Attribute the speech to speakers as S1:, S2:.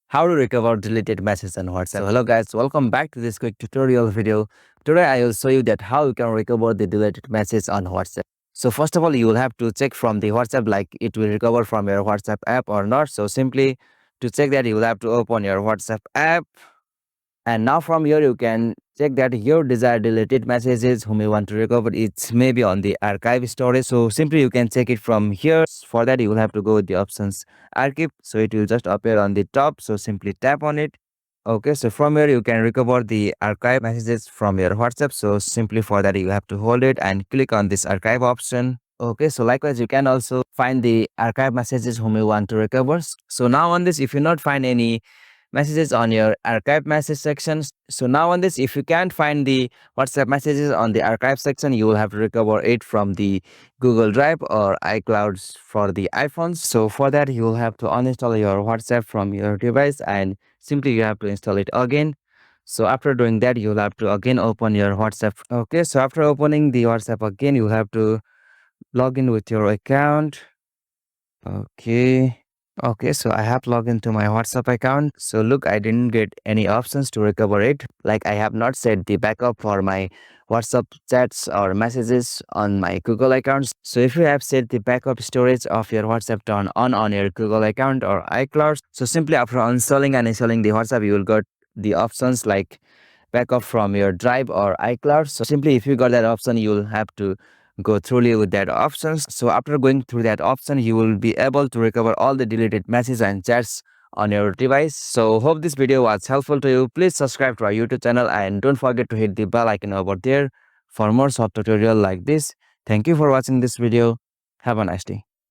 S1: How to recover deleted messages on WhatsApp. So hello guys, welcome back to this quick tutorial video. Today I will show you that how you can recover the deleted message on WhatsApp. So first of all, you will have to check from the WhatsApp like it will recover from your WhatsApp app or not. So simply to check that, you will have to open your WhatsApp app, and now from here you can check that your desired deleted messages whom you want to recover, it's maybe on the archive storage. So simply you can check it from here. For that you will have to go with the options archive. So it will just appear on the top. So simply tap on it. Okay, so from here you can recover the archive messages from your WhatsApp. So simply for that you have to hold it and click on this archive option. Okay, so likewise you can also find the archive messages whom you want to recover. So now on this, if you not find any messages on your archive message sections. So now on this, if you can't find the WhatsApp messages on the archive section, you will have to recover it from the Google Drive or iClouds for the iPhones. So for that, you will have to uninstall your WhatsApp from your device and simply you have to install it again. So after doing that, you'll have to again open your WhatsApp. Okay, so after opening the WhatsApp again, you have to log in with your account. Okay. Okay, so I have logged into my WhatsApp account. So look, I didn't get any options to recover it. Like I have not set the backup for my WhatsApp chats or messages on my Google accounts. So if you have set the backup storage of your WhatsApp turn on your Google account or iCloud, so simply after uninstalling and installing the WhatsApp, you will get the options like backup from your Drive or iCloud. So simply if you got that option, you will have to go thoroughly with that options. So after going through that option, you will be able to recover all the deleted messages and chats on your device. So hope this video was helpful to you. Please subscribe to our YouTube channel and don't forget to hit the bell icon over there for more short tutorial like this. Thank you for watching this video. Have a nice day.